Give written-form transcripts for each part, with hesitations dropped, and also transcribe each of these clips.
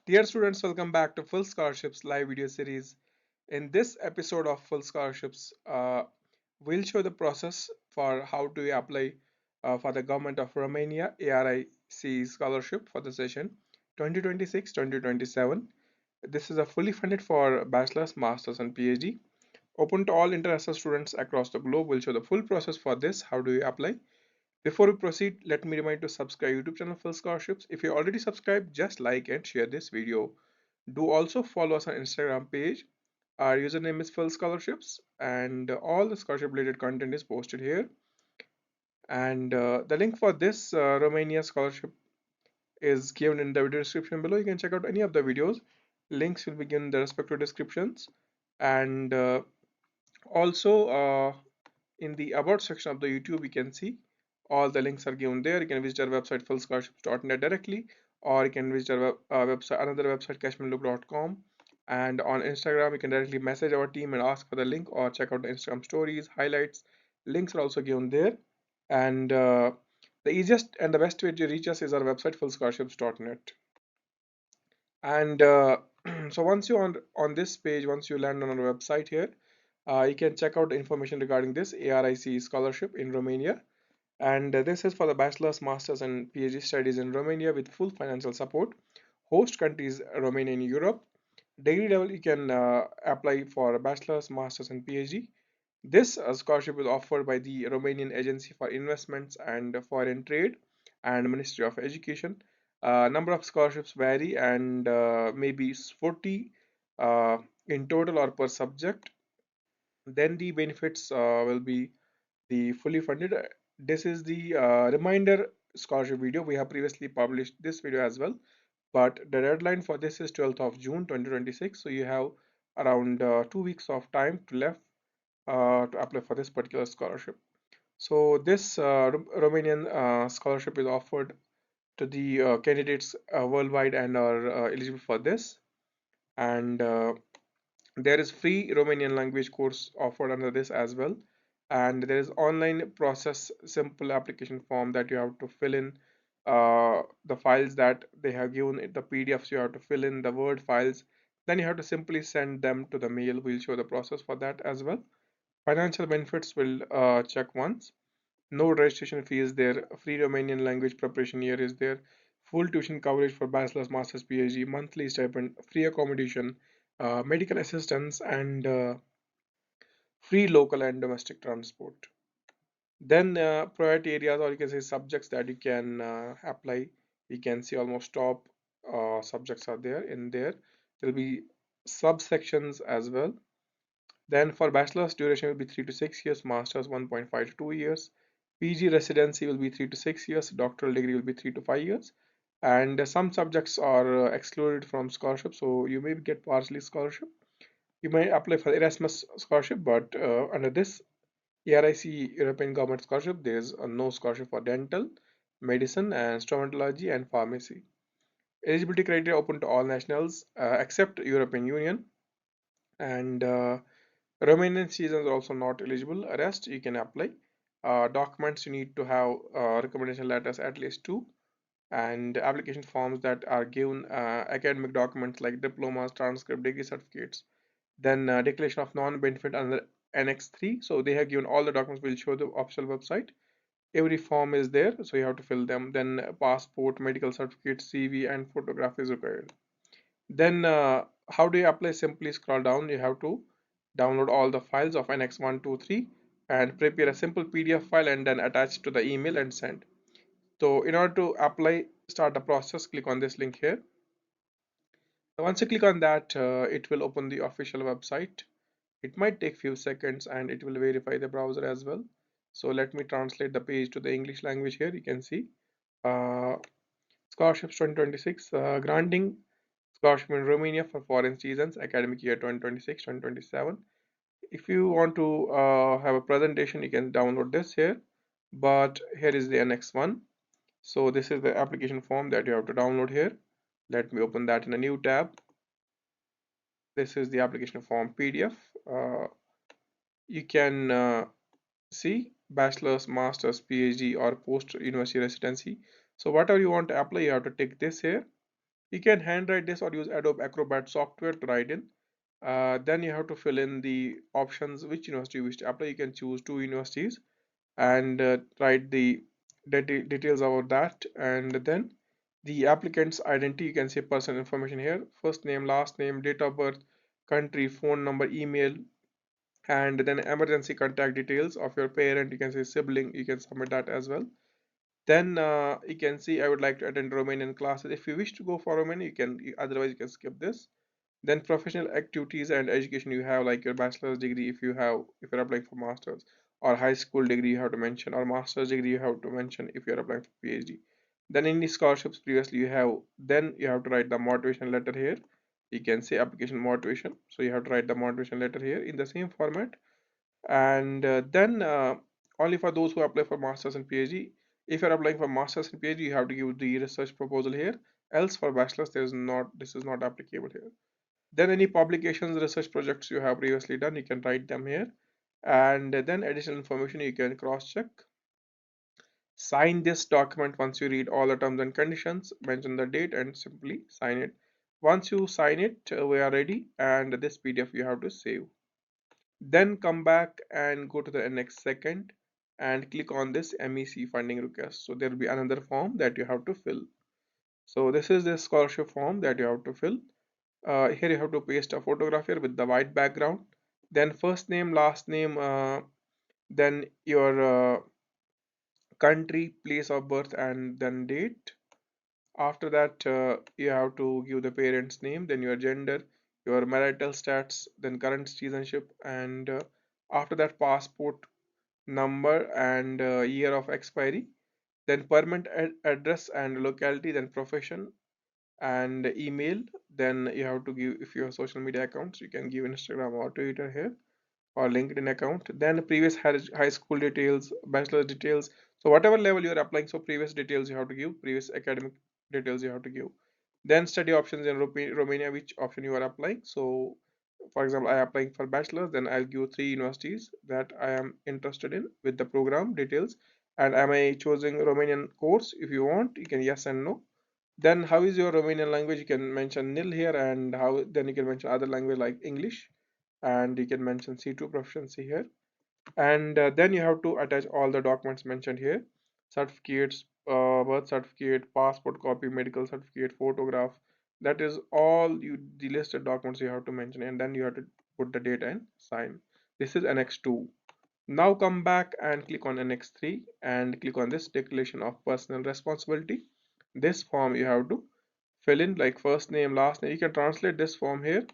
Dear students, welcome back to Full Scholarships live video series. In this episode of Full Scholarships, we'll show the process for how to apply for the Government of Romania ARICE Scholarship for the session 2026-2027. This is a fully funded for Bachelor's, Master's and PhD. Open to all interested students across the globe. We'll show the full process for this. How do you apply? Before we proceed, let me remind you to subscribe YouTube channel Full Scholarships. If you already subscribed, just like and share this video. Do also follow us on Instagram page. Our username is Full Scholarships, and all the scholarship related content is posted here. And the link for this Romania scholarship is given in the video description below. You can check out any of the videos. Links will be given in the respective descriptions. And also in the about section of the YouTube, you can see all the links are given there. You can visit our website fullscholarships.net directly, or you can visit our website, another website cashmanlook.com. And on Instagram, you can directly message our team and ask for the link, or check out the Instagram stories, highlights. Links are also given there. And the easiest and the best way to reach us is our website fullscholarships.net. And so once you on this page, once you land on our website here, you can check out the information regarding this ARIC scholarship in Romania. And this is for the bachelor's, master's and PhD studies in Romania with full financial support. Host countries Romania and Europe. Degree level you can apply for a bachelor's, master's and PhD. This scholarship is offered by the Romanian Agency for Investments and Foreign Trade and Ministry of Education. Number of scholarships vary and maybe 40 in total or per subject. Then the benefits will be the fully funded. This is the reminder scholarship video. We have previously published this video as well, but the deadline for this is 12th of June 2026. So you have around 2 weeks of time to left to apply for this particular scholarship. So this Romanian scholarship is offered to the candidates worldwide and are eligible for this. And there is free Romanian language course offered under this as well. And there is online process simple application form that you have to fill in the files that they have given it, the PDFs you have to fill in the Word files. Then you have to simply send them to the mail. We'll show the process for that as well. Financial benefits will check once. No registration fee is there. Free Romanian language preparation year is there. Full tuition coverage for bachelor's, master's, PhD, monthly stipend, free accommodation, medical assistance, and free local and domestic transport. Then priority areas, or you can say subjects that you can apply. You can see almost top subjects are there in there. There will be subsections as well. Then for bachelor's duration will be 3 to 6 years, master's 1.5 to 2 years, PG residency will be 3 to 6 years, doctoral degree will be 3 to 5 years, and some subjects are excluded from scholarship, so you may get partially scholarship. You may apply for Erasmus scholarship, but under this ERIC European Government Scholarship, there is no scholarship for dental, medicine, and stomatology and pharmacy. Eligibility criteria open to all nationals except European Union, and Romanian citizens are also not eligible. Rest you can apply. Documents you need to have recommendation letters at least two, and application forms that are given academic documents like diplomas, transcript, degree certificates. Then declaration of non-benefit under Annex 3. So they have given all the documents. Will show the official website. Every form is there, so you have to fill them. Then passport, medical certificate, CV, and photograph is required. Then how do you apply? Simply scroll down. You have to download all the files of Annex 1, 2, 3 and prepare a simple PDF file and then attach to the email and send. So in order to apply, start the process, click on this link here. Once you click on that, it will open the official website. It might take few seconds and it will verify the browser as well. So let me translate the page to the English language here. You can see uh, scholarships 2026 granting scholarship in Romania for foreign citizens academic year 2026-2027. If you want to have a presentation, you can download this here, but here is the annex one. So this is the application form that you have to download here. Let me open that in a new tab. This is the application form PDF. You can see bachelor's, master's, PhD or post university residency. So whatever you want to apply, you have to tick this here. You can handwrite this or use Adobe Acrobat software to write in. Then you have to fill in the options which university you wish to apply. You can choose two universities and write the details about that, and then the applicant's identity. You can say personal information here: first name, last name, date of birth, country, phone number, email, and then emergency contact details of your parent. You can say sibling, you can submit that as well. Then you can see I would like to attend Romanian classes. If you wish to go for Romanian, you can, otherwise you can skip this. Then professional activities and education you have, like your bachelor's degree if you have, if you're applying for masters, or high school degree you have to mention, or master's degree you have to mention if you're applying for PhD. Then any scholarships previously you have, then you have to write the motivation letter here. You can say application motivation, so you have to write the motivation letter here in the same format. And then only for those who apply for masters and PhD, if you're applying for masters and PhD, you have to give the research proposal here. Else for bachelor's, there is not, this is not applicable here. Then any publications, research projects you have previously done, you can write them here. And then additional information you can cross check. Sign this document once you read all the terms and conditions, mention the date and simply sign it. Once you sign it, we are ready, and this PDF you have to save. Then come back and go to the next second and click on this MEC funding request. So there will be another form that you have to fill. So this is the scholarship form that you have to fill. Here you have to paste a photograph here with the white background, then first name, last name, then your country, place of birth, and then date. After that you have to give the parent's name, then your gender, your marital stats, then current citizenship, and after that passport number and year of expiry, then permanent address and locality, then profession and email. Then you have to give, if you have social media accounts, you can give Instagram or Twitter here, or LinkedIn account. Then previous high school details, bachelor details, so whatever level you are applying, so previous details you have to give, previous academic details you have to give. Then study options in Romania, which option you are applying. So for example, I am applying for bachelor, then I'll give three universities that I am interested in with the program details. And am I choosing Romanian course? If you want, you can yes and no. Then how is your Romanian language? You can mention nil here, and how, then you can mention other language like English, and you can mention C2 proficiency here. And then you have to attach all the documents mentioned here: certificates, birth certificate, passport copy, medical certificate, photograph. That is all you, the listed documents you have to mention, and then you have to put the date and sign. This is Annex 2. Now come back and click on Annex 3 and click on this declaration of personal responsibility. This form you have to fill in, like first name, last name. You can translate this form here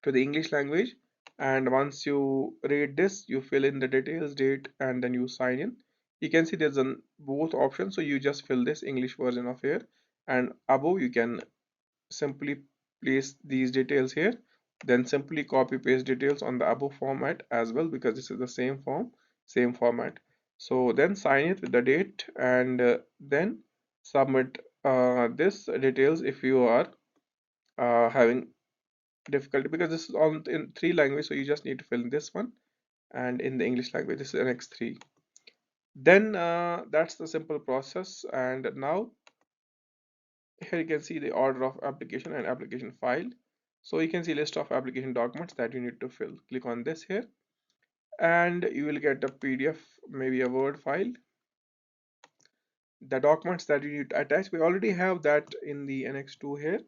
to the English language, and once you read this, you fill in the details, date, and then you sign in. You can see there's an both options, so you just fill this English version of here, and above you can simply place these details here, then simply copy paste details on the above format as well, because this is the same form, same format. So then sign it with the date, and then submit this details if you are having difficulty, because this is all in three languages, so you just need to fill in this one, and in the English language this is NX3. Then that's the simple process. And now here you can see the order of application and application file. So you can see list of application documents that you need to fill. Click on this here, and you will get a PDF, maybe a Word file. The documents that you need to attach, we already have that in the Annex 2 here.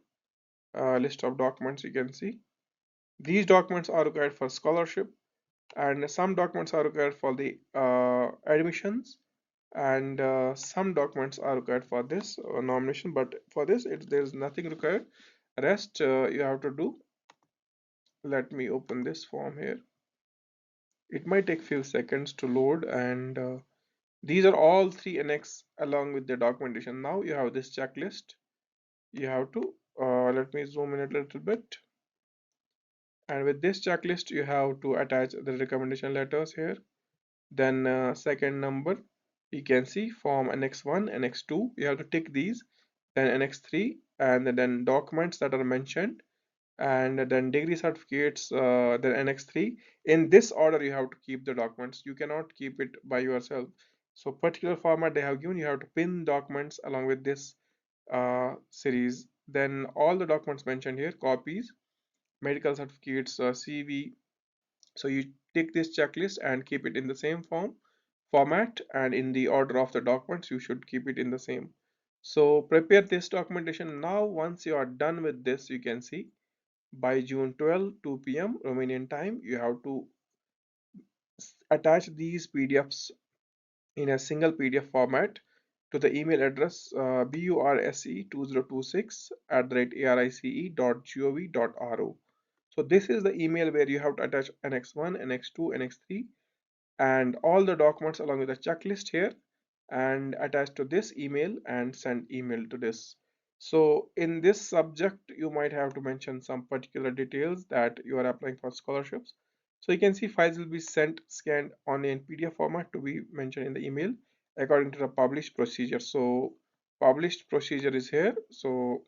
List of documents, you can see these documents are required for scholarship, and some documents are required for the admissions, and some documents are required for this nomination, but for this there's nothing required. Rest you have to do. Let me open this form here. It might take few seconds to load, and these are all three annex along with the documentation. Now you have this checklist. You have to let me zoom in a little bit, and with this checklist you have to attach the recommendation letters here. Then second number, you can see form Annex 1, Annex 2, you have to tick these. Then Annex 3, and then documents that are mentioned, and then degree certificates, then Annex 3. In this order you have to keep the documents, you cannot keep it by yourself. So particular format they have given, you have to pin documents along with this series. then all the documents mentioned here, copies, medical certificates, CV. So you take this checklist and keep it in the same format, and in the order of the documents you should keep it in the same. So prepare this documentation now. Once you are done with this, you can see by June 12, 2 p.m. Romanian time, you have to attach these PDFs in a single PDF format to the email address burse2026 @arice.gov.ro. So this is the email where you have to attach Annex 1, Annex 2, Annex 3, and all the documents along with the checklist here, and attach to this email and send email to this. So in this subject you might have to mention some particular details that you are applying for scholarships. So you can see files will be sent scanned on in PDF format to be mentioned in the email according to the published procedure. So published procedure is here. So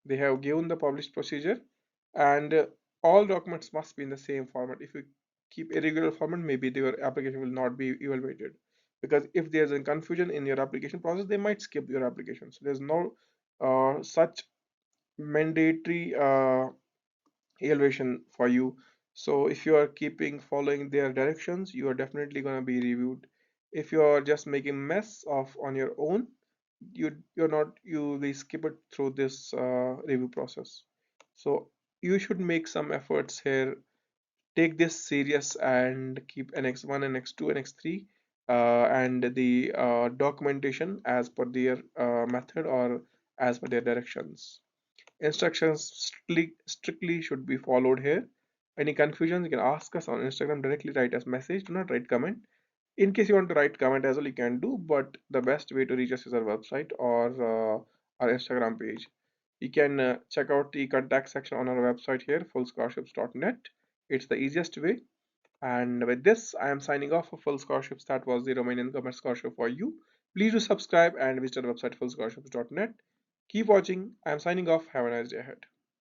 they have given the published procedure, and all documents must be in the same format. If you keep irregular format, maybe your application will not be evaluated, because if there's a confusion in your application process, they might skip your application. So there's no such mandatory evaluation for you. So if you are keeping following their directions, you are definitely going to be reviewed. If you are just making mess of on your own, you're not, you will skip it through this review process. So you should make some efforts here, take this serious, and keep Annex 1, Annex 2, Annex 3 and the documentation as per their method or as per their directions. Instructions strictly should be followed here. Any confusions, you can ask us on Instagram directly, write us message, do not write comment. In case you want to write comment as well, you can do, but the best way to reach us is our website or our Instagram page. You can check out the contact section on our website here, fullscholarships.net. It's the easiest way. And with this, I am signing off for Full Scholarships. That was the Romanian Government Scholarship for you. Please do subscribe and visit our website fullscholarships.net. Keep watching. I am signing off. Have a nice day ahead.